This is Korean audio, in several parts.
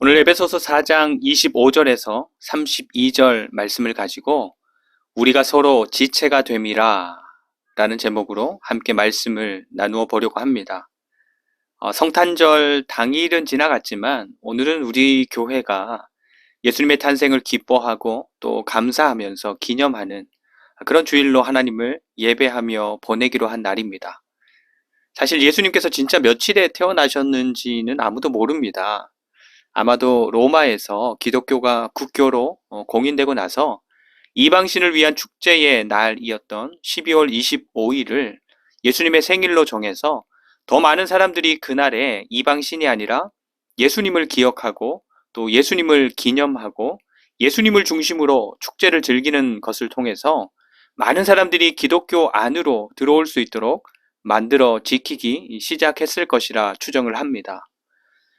오늘 에베소서 4장 25절에서 32절 말씀을 가지고 우리가 서로 지체가 됨이라 라는 제목으로 함께 말씀을 나누어 보려고 합니다. 성탄절 당일은 지나갔지만 오늘은 우리 교회가 예수님의 탄생을 기뻐하고 또 감사하면서 기념하는 그런 주일로 하나님을 예배하며 보내기로 한 날입니다. 사실 예수님께서 진짜 며칠에 태어나셨는지는 아무도 모릅니다. 아마도 로마에서 기독교가 국교로 공인되고 나서 이방신을 위한 축제의 날이었던 12월 25일을 예수님의 생일로 정해서 더 많은 사람들이 그날에 이방신이 아니라 예수님을 기억하고 또 예수님을 기념하고 예수님을 중심으로 축제를 즐기는 것을 통해서 많은 사람들이 기독교 안으로 들어올 수 있도록 만들어 지키기 시작했을 것이라 추정을 합니다.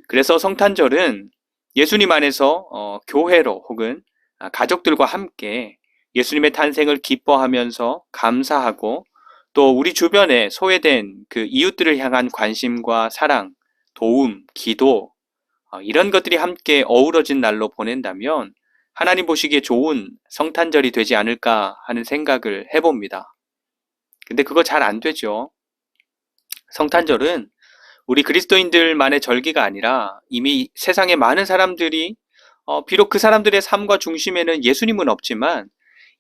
그래서 성탄절은 예수님 안에서 교회로 혹은 가족들과 함께 예수님의 탄생을 기뻐하면서 감사하고 또 우리 주변에 소외된 그 이웃들을 향한 관심과 사랑, 도움, 기도 이런 것들이 함께 어우러진 날로 보낸다면 하나님 보시기에 좋은 성탄절이 되지 않을까 하는 생각을 해봅니다. 근데 그거 잘 안 되죠. 성탄절은 우리 그리스도인들만의 절기가 아니라 이미 세상의 많은 사람들이 비록 그 사람들의 삶과 중심에는 예수님은 없지만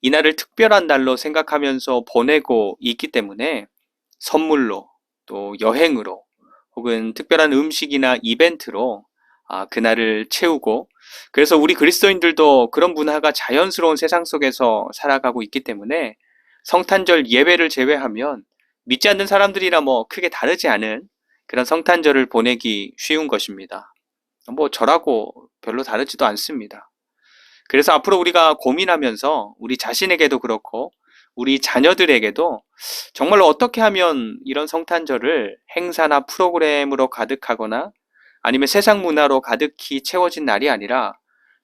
이날을 특별한 날로 생각하면서 보내고 있기 때문에 선물로 또 여행으로 혹은 특별한 음식이나 이벤트로 그날을 채우고 그래서 우리 그리스도인들도 그런 문화가 자연스러운 세상 속에서 살아가고 있기 때문에 성탄절 예배를 제외하면 믿지 않는 사람들이나 뭐 크게 다르지 않은 그런 성탄절을 보내기 쉬운 것입니다. 뭐 저라고 별로 다르지도 않습니다. 그래서 앞으로 우리가 고민하면서 우리 자신에게도 그렇고 우리 자녀들에게도 정말로 어떻게 하면 이런 성탄절을 행사나 프로그램으로 가득하거나 아니면 세상 문화로 가득히 채워진 날이 아니라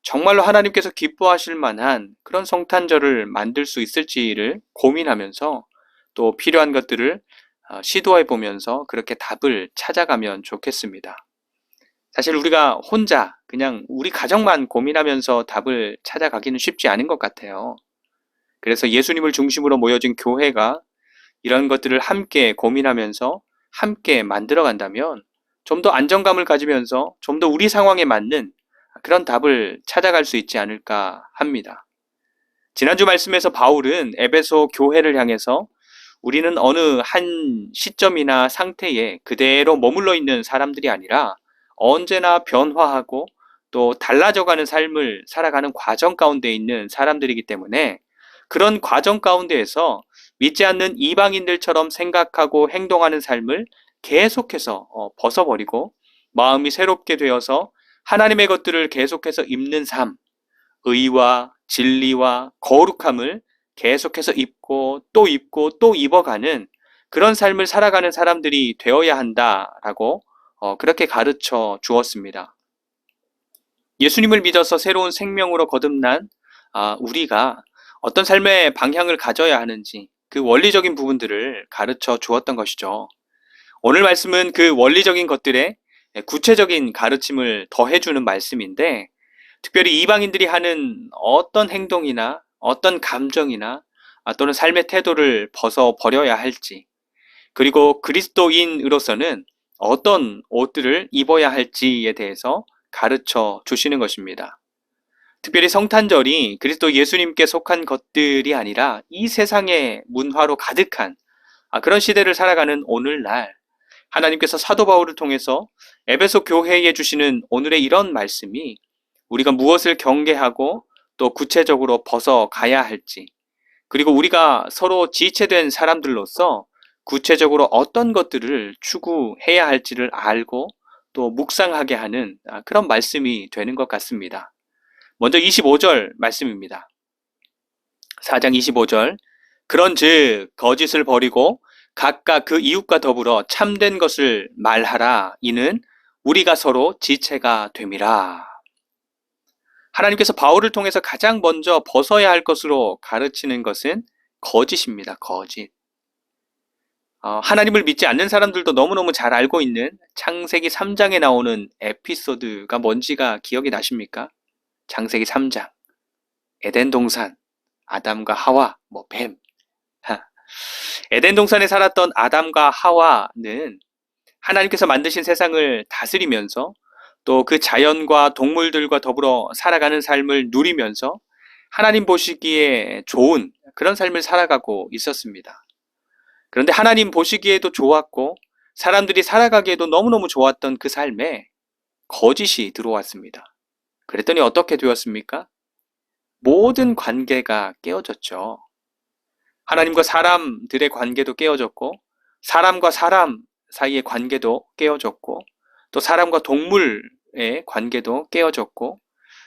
정말로 하나님께서 기뻐하실 만한 그런 성탄절을 만들 수 있을지를 고민하면서 또 필요한 것들을 시도해 보면서 그렇게 답을 찾아가면 좋겠습니다. 사실 우리가 혼자 그냥 우리 가정만 고민하면서 답을 찾아가기는 쉽지 않은 것 같아요. 그래서 예수님을 중심으로 모여진 교회가 이런 것들을 함께 고민하면서 함께 만들어 간다면 좀 더 안정감을 가지면서 좀 더 우리 상황에 맞는 그런 답을 찾아갈 수 있지 않을까 합니다. 지난주 말씀에서 바울은 에베소 교회를 향해서 우리는 어느 한 시점이나 상태에 그대로 머물러 있는 사람들이 아니라 언제나 변화하고 또 달라져가는 삶을 살아가는 과정 가운데 있는 사람들이기 때문에 그런 과정 가운데에서 믿지 않는 이방인들처럼 생각하고 행동하는 삶을 계속해서 벗어버리고 마음이 새롭게 되어서 하나님의 것들을 계속해서 입는 삶, 의와 진리와 거룩함을 계속해서 입고 또 입어가는 그런 삶을 살아가는 사람들이 되어야 한다라고 그렇게 가르쳐 주었습니다. 예수님을 믿어서 새로운 생명으로 거듭난 우리가 어떤 삶의 방향을 가져야 하는지 그 원리적인 부분들을 가르쳐 주었던 것이죠. 오늘 말씀은 그 원리적인 것들에 구체적인 가르침을 더해주는 말씀인데 특별히 이방인들이 하는 어떤 행동이나 어떤 감정이나 또는 삶의 태도를 벗어버려야 할지 그리고 그리스도인으로서는 어떤 옷들을 입어야 할지에 대해서 가르쳐 주시는 것입니다. 특별히 성탄절이 그리스도 예수님께 속한 것들이 아니라 이 세상의 문화로 가득한 그런 시대를 살아가는 오늘날 하나님께서 사도 바울을 통해서 에베소 교회에 주시는 오늘의 이런 말씀이 우리가 무엇을 경계하고 또 구체적으로 벗어가야 할지 그리고 우리가 서로 지체된 사람들로서 구체적으로 어떤 것들을 추구해야 할지를 알고 또 묵상하게 하는 그런 말씀이 되는 것 같습니다. 먼저 25절 말씀입니다. 4장 25절 그런즉 거짓을 버리고 각각 그 이웃과 더불어 참된 것을 말하라 이는 우리가 서로 지체가 됨이라. 하나님께서 바울을 통해서 가장 먼저 벗어야 할 것으로 가르치는 것은 거짓입니다. 거짓. 하나님을 믿지 않는 사람들도 너무너무 잘 알고 있는 창세기 3장에 나오는 에피소드가 뭔지가 기억이 나십니까? 창세기 3장, 에덴 동산, 아담과 하와, 뱀. 에덴 동산에 살았던 아담과 하와는 하나님께서 만드신 세상을 다스리면서 또 그 자연과 동물들과 더불어 살아가는 삶을 누리면서 하나님 보시기에 좋은 그런 삶을 살아가고 있었습니다. 그런데 하나님 보시기에도 좋았고 사람들이 살아가기에도 너무너무 좋았던 그 삶에 거짓이 들어왔습니다. 그랬더니 어떻게 되었습니까? 모든 관계가 깨어졌죠. 하나님과 사람들의 관계도 깨어졌고 사람과 사람 사이의 관계도 깨어졌고 또 사람과 동물의 관계도 깨어졌고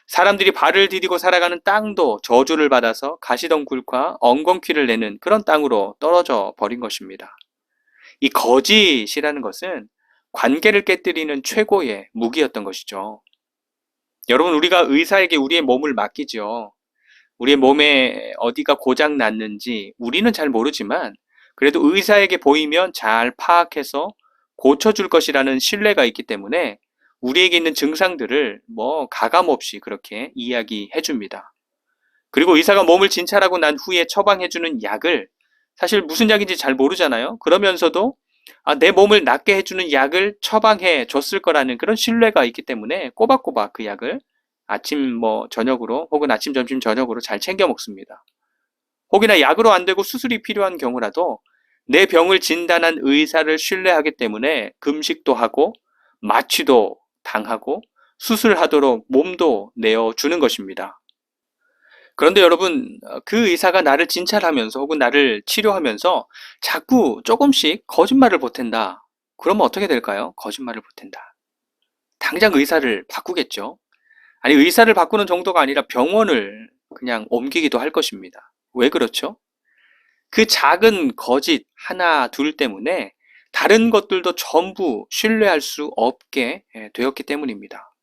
사람들이 발을 디디고 살아가는 땅도 저주를 받아서 가시덩굴과 엉겅퀴를 내는 그런 땅으로 떨어져 버린 것입니다. 이 거짓이라는 것은 관계를 깨뜨리는 최고의 무기였던 것이죠. 여러분, 우리가 의사에게 우리의 몸을 맡기죠. 우리의 몸에 어디가 고장 났는지 우리는 잘 모르지만 그래도 의사에게 보이면 잘 파악해서 고쳐줄 것이라는 신뢰가 있기 때문에 우리에게 있는 증상들을 가감없이 그렇게 이야기해 줍니다. 그리고 의사가 몸을 진찰하고 난 후에 처방해주는 약을 사실 무슨 약인지 잘 모르잖아요. 그러면서도 내 몸을 낫게 해주는 약을 처방해 줬을 거라는 그런 신뢰가 있기 때문에 꼬박꼬박 그 약을 아침 저녁으로 혹은 아침 점심 저녁으로 잘 챙겨 먹습니다. 혹이나 약으로 안 되고 수술이 필요한 경우라도 내 병을 진단한 의사를 신뢰하기 때문에 금식도 하고 마취도 당하고 수술하도록 몸도 내어주는 것입니다. 그런데 여러분, 그 의사가 나를 진찰하면서 혹은 나를 치료하면서 자꾸 조금씩 거짓말을 보탠다. 그러면 어떻게 될까요? 거짓말을 보탠다. 당장 의사를 바꾸겠죠. 아니, 의사를 바꾸는 정도가 아니라 병원을 그냥 옮기기도 할 것입니다. 왜 그렇죠? 그 작은 거짓 하나 둘 때문에 다른 것들도 전부 신뢰할 수 없게 되었기 때문입니다.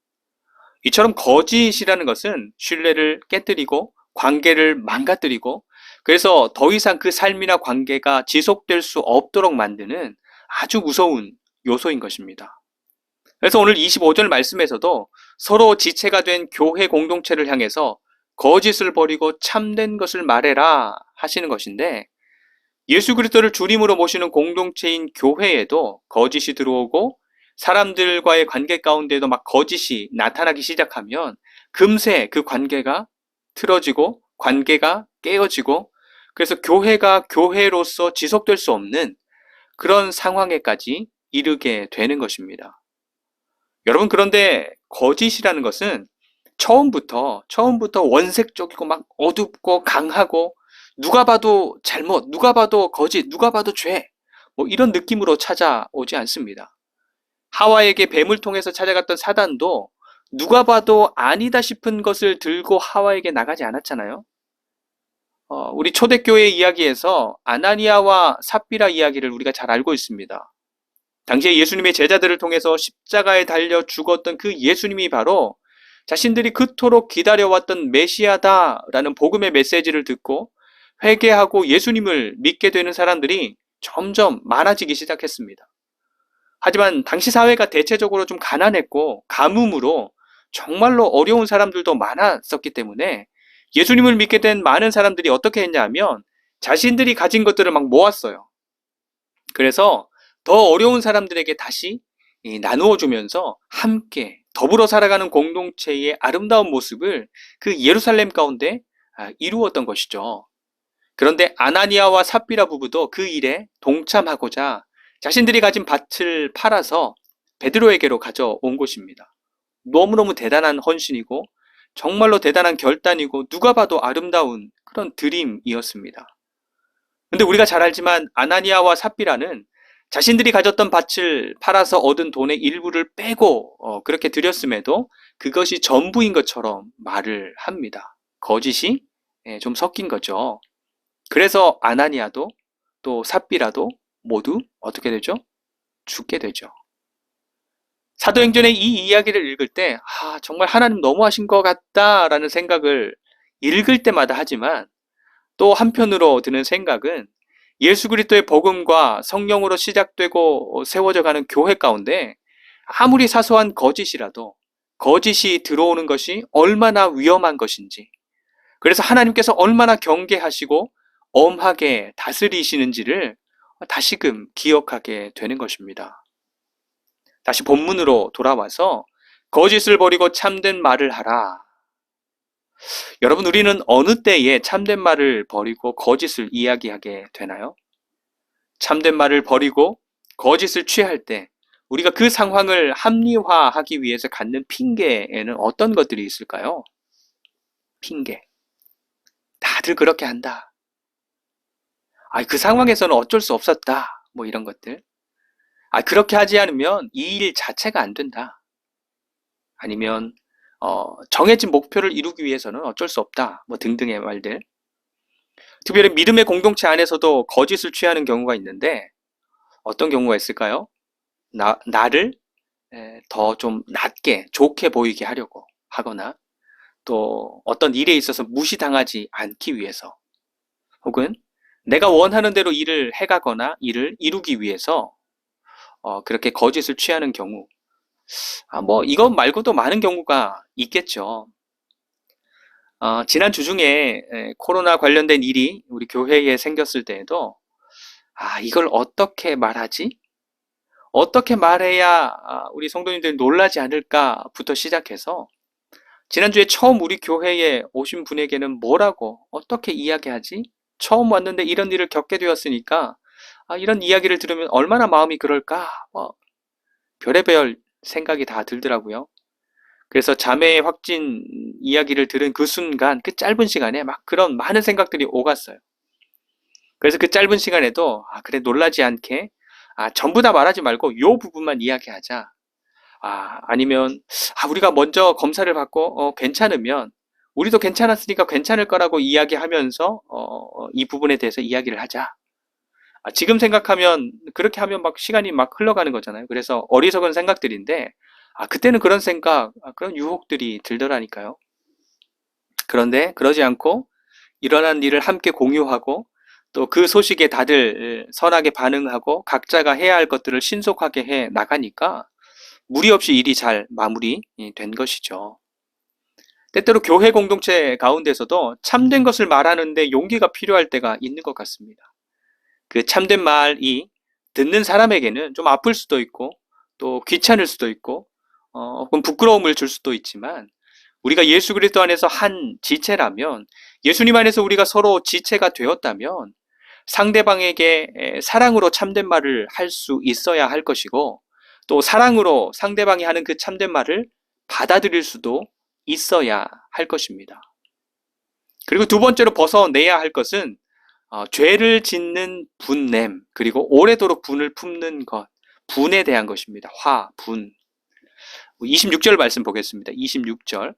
이처럼 거짓이라는 것은 신뢰를 깨뜨리고 관계를 망가뜨리고 그래서 더 이상 그 삶이나 관계가 지속될 수 없도록 만드는 아주 무서운 요소인 것입니다. 그래서 오늘 25절 말씀에서도 서로 지체가 된 교회 공동체를 향해서 거짓을 버리고 참된 것을 말해라 하시는 것인데 예수 그리스도를 주님으로 모시는 공동체인 교회에도 거짓이 들어오고 사람들과의 관계 가운데도 막 거짓이 나타나기 시작하면 금세 그 관계가 틀어지고 관계가 깨어지고 그래서 교회가 교회로서 지속될 수 없는 그런 상황에까지 이르게 되는 것입니다. 여러분, 그런데 거짓이라는 것은 처음부터 원색적이고 막 어둡고 강하고 누가 봐도 잘못, 누가 봐도 거짓, 누가 봐도 죄 이런 느낌으로 찾아오지 않습니다. 하와에게 뱀을 통해서 찾아갔던 사단도 누가 봐도 아니다 싶은 것을 들고 하와에게 나가지 않았잖아요. 우리 초대교회 이야기에서 아나니아와 삽비라 이야기를 우리가 잘 알고 있습니다. 당시에 예수님의 제자들을 통해서 십자가에 달려 죽었던 그 예수님이 바로 자신들이 그토록 기다려왔던 메시아다라는 복음의 메시지를 듣고 회개하고 예수님을 믿게 되는 사람들이 점점 많아지기 시작했습니다. 하지만 당시 사회가 대체적으로 좀 가난했고 가뭄으로 정말로 어려운 사람들도 많았었기 때문에 예수님을 믿게 된 많은 사람들이 어떻게 했냐 하면 자신들이 가진 것들을 막 모았어요. 그래서 더 어려운 사람들에게 다시 나누어 주면서 함께 더불어 살아가는 공동체의 아름다운 모습을 그 예루살렘 가운데 이루었던 것이죠. 그런데 아나니아와 삽비라 부부도 그 일에 동참하고자 자신들이 가진 밭을 팔아서 베드로에게로 가져온 것입니다. 너무너무 대단한 헌신이고 정말로 대단한 결단이고 누가 봐도 아름다운 그런 드림이었습니다. 근데 우리가 잘 알지만 아나니아와 삽비라는 자신들이 가졌던 밭을 팔아서 얻은 돈의 일부를 빼고 그렇게 드렸음에도 그것이 전부인 것처럼 말을 합니다. 거짓이 좀 섞인 거죠. 그래서 아나니아도 또 삽비라도 모두 어떻게 되죠? 죽게 되죠. 사도행전의 이 이야기를 읽을 때 정말 하나님 너무하신 것 같다라는 생각을 읽을 때마다 하지만 또 한편으로 드는 생각은 예수 그리스도의 복음과 성령으로 시작되고 세워져 가는 교회 가운데 아무리 사소한 거짓이라도 거짓이 들어오는 것이 얼마나 위험한 것인지, 그래서 하나님께서 얼마나 경계하시고 엄하게 다스리시는지를 다시금 기억하게 되는 것입니다. 다시 본문으로 돌아와서 거짓을 버리고 참된 말을 하라. 여러분, 우리는 어느 때에 참된 말을 버리고 거짓을 이야기하게 되나요? 참된 말을 버리고 거짓을 취할 때 우리가 그 상황을 합리화하기 위해서 갖는 핑계에는 어떤 것들이 있을까요? 핑계. 다들 그렇게 한다. 그 상황에서는 어쩔 수 없었다. 뭐 이런 것들. 그렇게 하지 않으면 이 일 자체가 안 된다. 아니면 정해진 목표를 이루기 위해서는 어쩔 수 없다. 뭐 등등의 말들. 특별히 믿음의 공동체 안에서도 거짓을 취하는 경우가 있는데 어떤 경우가 있을까요? 나를 더 좀 낮게, 좋게 보이게 하려고 하거나 또 어떤 일에 있어서 무시당하지 않기 위해서, 혹은 내가 원하는 대로 일을 해가거나 일을 이루기 위해서 그렇게 거짓을 취하는 경우, 뭐 이것 말고도 많은 경우가 있겠죠. 지난 주 중에 코로나 관련된 일이 우리 교회에 생겼을 때에도 이걸 어떻게 말하지? 어떻게 말해야 우리 성도님들이 놀라지 않을까부터 시작해서 지난주에 처음 우리 교회에 오신 분에게는 뭐라고 어떻게 이야기하지? 처음 왔는데 이런 일을 겪게 되었으니까 이런 이야기를 들으면 얼마나 마음이 그럴까? 별의별 생각이 다 들더라고요. 그래서 자매의 확진 이야기를 들은 그 순간, 그 짧은 시간에 막 그런 많은 생각들이 오갔어요. 그래서 그 짧은 시간에도 그래, 놀라지 않게 전부 다 말하지 말고 요 부분만 이야기하자. 아니면 우리가 먼저 검사를 받고 괜찮으면 우리도 괜찮았으니까 괜찮을 거라고 이야기하면서 이 부분에 대해서 이야기를 하자. 지금 생각하면 그렇게 하면 막 시간이 막 흘러가는 거잖아요. 그래서 어리석은 생각들인데 그때는 그런 생각, 그런 유혹들이 들더라니까요. 그런데 그러지 않고 일어난 일을 함께 공유하고 또 그 소식에 다들 선하게 반응하고 각자가 해야 할 것들을 신속하게 해 나가니까 무리 없이 일이 잘 마무리된 것이죠. 때때로 교회 공동체 가운데서도 참된 것을 말하는데 용기가 필요할 때가 있는 것 같습니다. 그 참된 말이 듣는 사람에게는 좀 아플 수도 있고 또 귀찮을 수도 있고 혹은 부끄러움을 줄 수도 있지만, 우리가 예수 그리스도 안에서 한 지체라면, 예수님 안에서 우리가 서로 지체가 되었다면 상대방에게 사랑으로 참된 말을 할 수 있어야 할 것이고, 또 사랑으로 상대방이 하는 그 참된 말을 받아들일 수도 있어야 할 것입니다. 그리고 두 번째로 벗어내야 할 것은 죄를 짓는 분냄, 그리고 오래도록 분을 품는 것, 분에 대한 것입니다. 분. 26절 말씀 보겠습니다. 26절.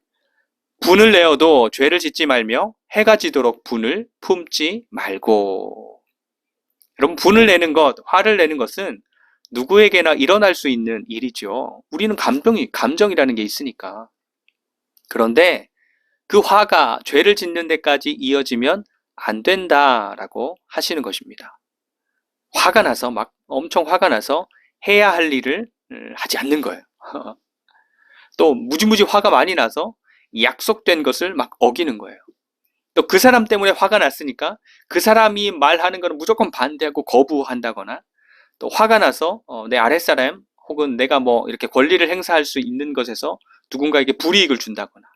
분을 내어도 죄를 짓지 말며 해가 지도록 분을 품지 말고. 여러분, 분을 내는 것, 화를 내는 것은 누구에게나 일어날 수 있는 일이죠. 우리는 감정이라는 게 있으니까. 그런데 그 화가 죄를 짓는 데까지 이어지면 안 된다라고 하시는 것입니다. 화가 나서 막 엄청 화가 나서 해야 할 일을 하지 않는 거예요. 또 무지무지 화가 많이 나서 약속된 것을 막 어기는 거예요. 또 그 사람 때문에 화가 났으니까 그 사람이 말하는 거는 무조건 반대하고 거부한다거나, 또 화가 나서 내 아랫사람 혹은 내가 뭐 이렇게 권리를 행사할 수 있는 것에서 누군가에게 불이익을 준다거나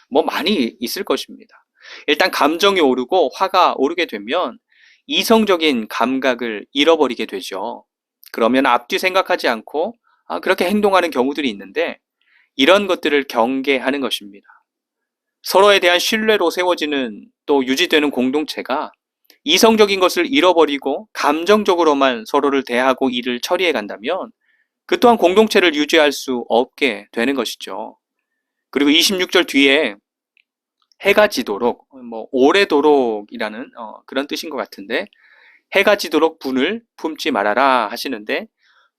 뭐 많이 있을 것입니다. 일단 감정이 오르고 화가 오르게 되면 이성적인 감각을 잃어버리게 되죠. 그러면 앞뒤 생각하지 않고 그렇게 행동하는 경우들이 있는데, 이런 것들을 경계하는 것입니다. 서로에 대한 신뢰로 세워지는 또 유지되는 공동체가 이성적인 것을 잃어버리고 감정적으로만 서로를 대하고 일을 처리해 간다면 그 또한 공동체를 유지할 수 없게 되는 것이죠. 그리고 26절 뒤에 해가 지도록, 뭐 오래도록이라는 그런 뜻인 것 같은데, 해가 지도록 분을 품지 말아라 하시는데,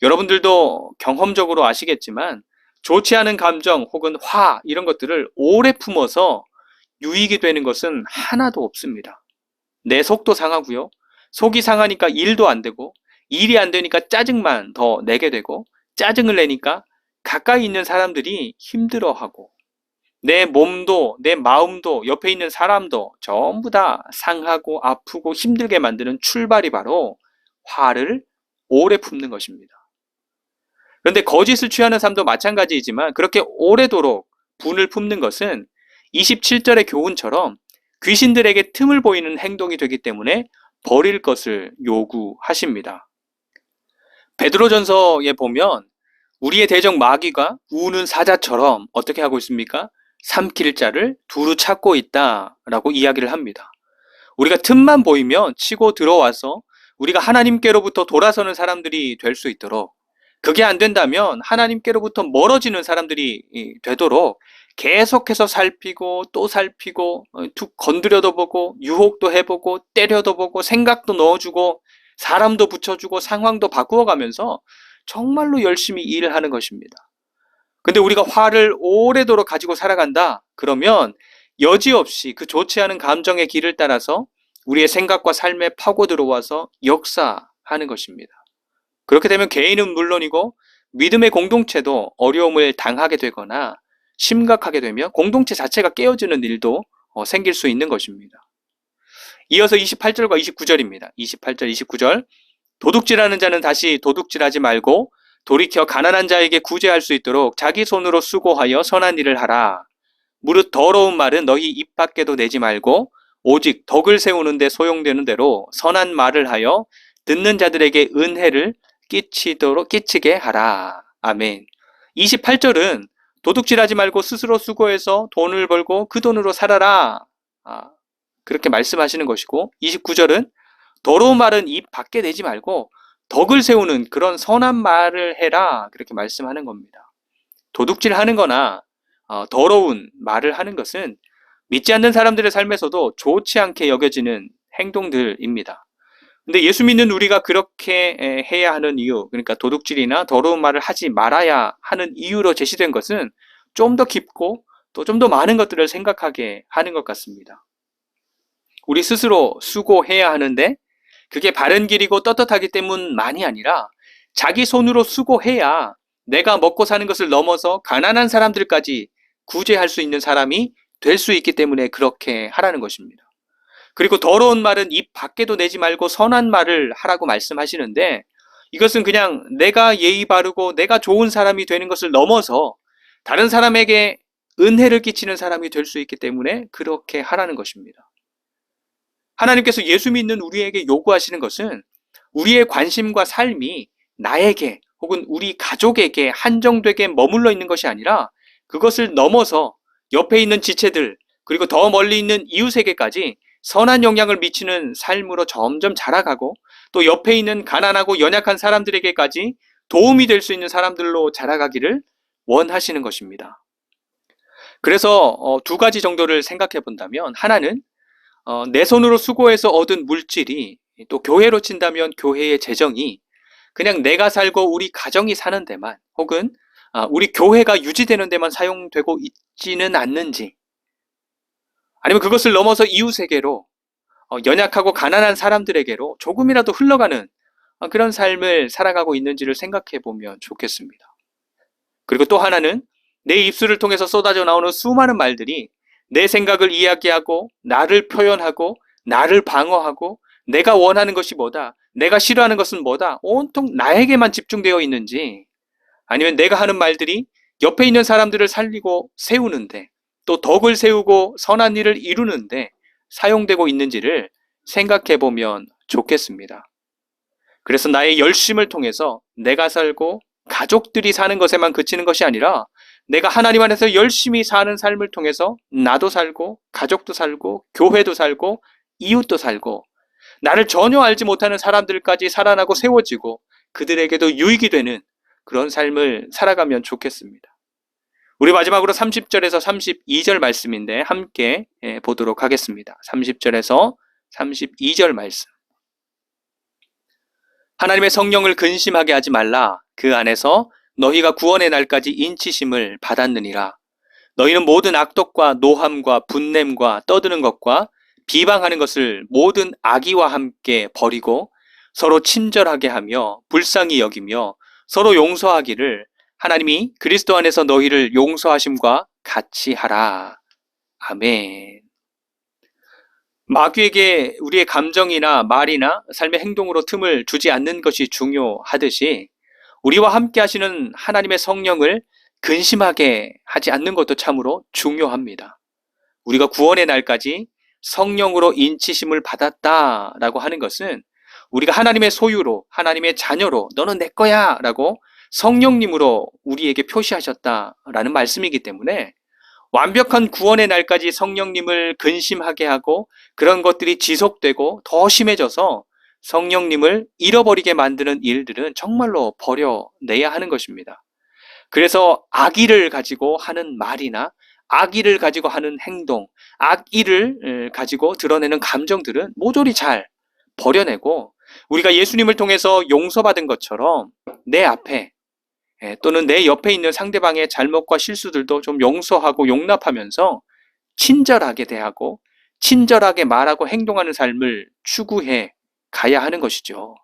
여러분들도 경험적으로 아시겠지만 좋지 않은 감정 혹은 화 이런 것들을 오래 품어서 유익이 되는 것은 하나도 없습니다. 내 속도 상하고요. 속이 상하니까 일도 안 되고, 일이 안 되니까 짜증만 더 내게 되고, 짜증을 내니까 가까이 있는 사람들이 힘들어하고, 내 몸도 내 마음도 옆에 있는 사람도 전부 다 상하고 아프고 힘들게 만드는 출발이 바로 화를 오래 품는 것입니다. 그런데 거짓을 취하는 삶도 마찬가지이지만 그렇게 오래도록 분을 품는 것은 27절의 교훈처럼 귀신들에게 틈을 보이는 행동이 되기 때문에 버릴 것을 요구하십니다. 베드로전서에 보면 우리의 대적 마귀가 우는 사자처럼 어떻게 하고 있습니까? 삼킬 자를 두루 찾고 있다라고 이야기를 합니다. 우리가 틈만 보이면 치고 들어와서 우리가 하나님께로부터 돌아서는 사람들이 될 수 있도록, 그게 안 된다면 하나님께로부터 멀어지는 사람들이 되도록 계속해서 살피고 또 살피고 툭 건드려도 보고 유혹도 해보고 때려도 보고 생각도 넣어주고 사람도 붙여주고 상황도 바꾸어가면서 정말로 열심히 일을 하는 것입니다. 근데 우리가 화를 오래도록 가지고 살아간다? 그러면 여지없이 그 좋지 않은 감정의 길을 따라서 우리의 생각과 삶에 파고 들어와서 역사하는 것입니다. 그렇게 되면 개인은 물론이고 믿음의 공동체도 어려움을 당하게 되거나 심각하게 되면 공동체 자체가 깨어지는 일도 생길 수 있는 것입니다. 이어서 28절과 29절입니다. 28절, 29절. 도둑질하는 자는 다시 도둑질하지 말고 돌이켜 가난한 자에게 구제할 수 있도록 자기 손으로 수고하여 선한 일을 하라. 무릇 더러운 말은 너희 입 밖에도 내지 말고 오직 덕을 세우는 데 소용되는 대로 선한 말을 하여 듣는 자들에게 은혜를 끼치게 하라. 아멘. 28절은 도둑질하지 말고 스스로 수고해서 돈을 벌고 그 돈으로 살아라. 그렇게 말씀하시는 것이고, 29절은 더러운 말은 입 밖에 내지 말고 덕을 세우는 그런 선한 말을 해라. 그렇게 말씀하는 겁니다. 도둑질하는 거나 더러운 말을 하는 것은 믿지 않는 사람들의 삶에서도 좋지 않게 여겨지는 행동들입니다. 근데 예수 믿는 우리가 그렇게 해야 하는 이유, 그러니까 도둑질이나 더러운 말을 하지 말아야 하는 이유로 제시된 것은 좀 더 깊고 또 좀 더 많은 것들을 생각하게 하는 것 같습니다. 우리 스스로 수고해야 하는데 그게 바른 길이고 떳떳하기 때문만이 아니라 자기 손으로 수고해야 내가 먹고 사는 것을 넘어서 가난한 사람들까지 구제할 수 있는 사람이 될 수 있기 때문에 그렇게 하라는 것입니다. 그리고 더러운 말은 입 밖에도 내지 말고 선한 말을 하라고 말씀하시는데, 이것은 그냥 내가 예의 바르고 내가 좋은 사람이 되는 것을 넘어서 다른 사람에게 은혜를 끼치는 사람이 될 수 있기 때문에 그렇게 하라는 것입니다. 하나님께서 예수 믿는 우리에게 요구하시는 것은 우리의 관심과 삶이 나에게 혹은 우리 가족에게 한정되게 머물러 있는 것이 아니라 그것을 넘어서 옆에 있는 지체들, 그리고 더 멀리 있는 이웃에게까지 선한 영향을 미치는 삶으로 점점 자라가고 또 옆에 있는 가난하고 연약한 사람들에게까지 도움이 될 수 있는 사람들로 자라가기를 원하시는 것입니다. 그래서 두 가지 정도를 생각해 본다면, 하나는 내 손으로 수고해서 얻은 물질이, 또 교회로 친다면 교회의 재정이 그냥 내가 살고 우리 가정이 사는 데만 혹은 우리 교회가 유지되는 데만 사용되고 있지는 않는지, 아니면 그것을 넘어서 이웃에게로 연약하고 가난한 사람들에게로 조금이라도 흘러가는 그런 삶을 살아가고 있는지를 생각해 보면 좋겠습니다. 그리고 또 하나는 내 입술을 통해서 쏟아져 나오는 수많은 말들이 내 생각을 이야기하고 나를 표현하고 나를 방어하고 내가 원하는 것이 뭐다, 내가 싫어하는 것은 뭐다, 온통 나에게만 집중되어 있는지, 아니면 내가 하는 말들이 옆에 있는 사람들을 살리고 세우는데 또 덕을 세우고 선한 일을 이루는데 사용되고 있는지를 생각해 보면 좋겠습니다. 그래서 나의 열심을 통해서 내가 살고 가족들이 사는 것에만 그치는 것이 아니라 내가 하나님 안에서 열심히 사는 삶을 통해서 나도 살고 가족도 살고 교회도 살고 이웃도 살고 나를 전혀 알지 못하는 사람들까지 살아나고 세워지고 그들에게도 유익이 되는 그런 삶을 살아가면 좋겠습니다. 우리 마지막으로 30절에서 32절 말씀인데 함께 보도록 하겠습니다. 30절에서 32절 말씀. 하나님의 성령을 근심하게 하지 말라. 그 안에서 너희가 구원의 날까지 인치심을 받았느니라. 너희는 모든 악독과 노함과 분냄과 떠드는 것과 비방하는 것을 모든 악의와 함께 버리고 서로 친절하게 하며 불쌍히 여기며 서로 용서하기를 하나님이 그리스도 안에서 너희를 용서하심과 같이 하라. 아멘. 마귀에게 우리의 감정이나 말이나 삶의 행동으로 틈을 주지 않는 것이 중요하듯이 우리와 함께 하시는 하나님의 성령을 근심하게 하지 않는 것도 참으로 중요합니다. 우리가 구원의 날까지 성령으로 인치심을 받았다라고 하는 것은 우리가 하나님의 소유로, 하나님의 자녀로 너는 내 거야 라고 성령님으로 우리에게 표시하셨다라는 말씀이기 때문에 완벽한 구원의 날까지 성령님을 근심하게 하고 그런 것들이 지속되고 더 심해져서 성령님을 잃어버리게 만드는 일들은 정말로 버려내야 하는 것입니다. 그래서 악의를 가지고 하는 말이나 악의를 가지고 하는 행동, 악의를 가지고 드러내는 감정들은 모조리 잘 버려내고 우리가 예수님을 통해서 용서받은 것처럼 내 앞에 또는 내 옆에 있는 상대방의 잘못과 실수들도 좀 용서하고 용납하면서 친절하게 대하고 친절하게 말하고 행동하는 삶을 추구해 가야 하는 것이죠.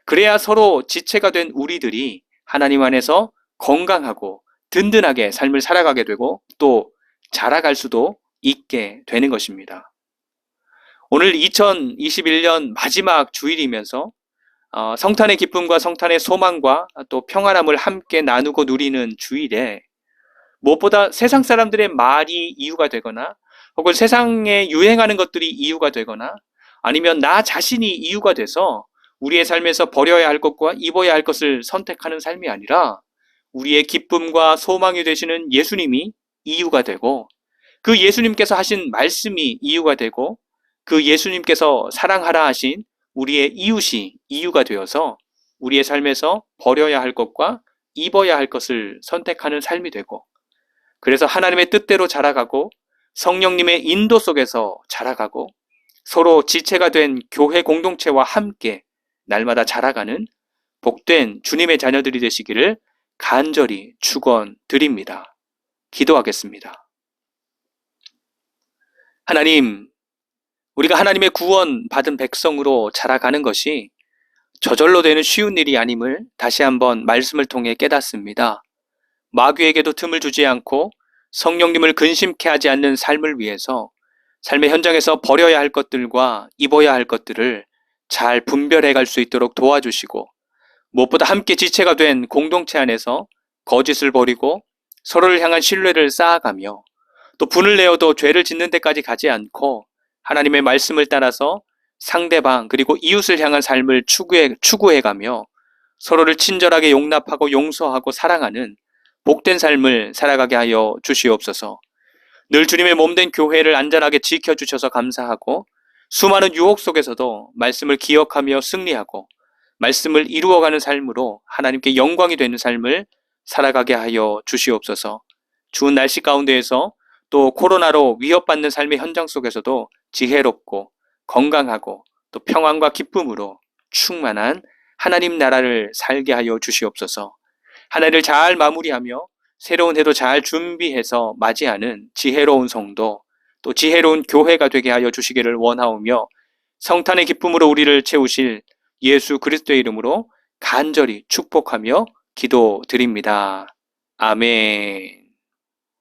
그래야 서로 지체가 된 우리들이 하나님 안에서 건강하고 든든하게 삶을 살아가게 되고 또 자라갈 수도 있게 되는 것입니다. 오늘 2021년 마지막 주일이면서 성탄의 기쁨과 성탄의 소망과 또 평안함을 함께 나누고 누리는 주일에 무엇보다 세상 사람들의 말이 이유가 되거나 혹은 세상에 유행하는 것들이 이유가 되거나 아니면 나 자신이 이유가 돼서 우리의 삶에서 버려야 할 것과 입어야 할 것을 선택하는 삶이 아니라 우리의 기쁨과 소망이 되시는 예수님이 이유가 되고 그 예수님께서 하신 말씀이 이유가 되고 그 예수님께서 사랑하라 하신 우리의 이웃이 이유가 되어서 우리의 삶에서 버려야 할 것과 입어야 할 것을 선택하는 삶이 되고 그래서 하나님의 뜻대로 자라가고 성령님의 인도 속에서 자라가고 서로 지체가 된 교회 공동체와 함께 날마다 자라가는 복된 주님의 자녀들이 되시기를 간절히 축원드립니다. 기도하겠습니다. 하나님, 우리가 하나님의 구원 받은 백성으로 자라가는 것이 저절로 되는 쉬운 일이 아님을 다시 한번 말씀을 통해 깨닫습니다. 마귀에게도 틈을 주지 않고 성령님을 근심케 하지 않는 삶을 위해서 삶의 현장에서 버려야 할 것들과 입어야 할 것들을 잘 분별해 갈 수 있도록 도와주시고 무엇보다 함께 지체가 된 공동체 안에서 거짓을 버리고 서로를 향한 신뢰를 쌓아가며 또 분을 내어도 죄를 짓는 데까지 가지 않고 하나님의 말씀을 따라서 상대방 그리고 이웃을 향한 삶을 추구해가며 서로를 친절하게 용납하고 용서하고 사랑하는 복된 삶을 살아가게 하여 주시옵소서. 늘 주님의 몸된 교회를 안전하게 지켜주셔서 감사하고 수많은 유혹 속에서도 말씀을 기억하며 승리하고 말씀을 이루어가는 삶으로 하나님께 영광이 되는 삶을 살아가게 하여 주시옵소서. 추운 날씨 가운데에서 또 코로나로 위협받는 삶의 현장 속에서도 지혜롭고 건강하고 또 평안과 기쁨으로 충만한 하나님 나라를 살게 하여 주시옵소서. 한 해를 잘 마무리하며 새로운 해도 잘 준비해서 맞이하는 지혜로운 성도 또 지혜로운 교회가 되게 하여 주시기를 원하오며 성탄의 기쁨으로 우리를 채우실 예수 그리스도의 이름으로 간절히 축복하며 기도드립니다. 아멘.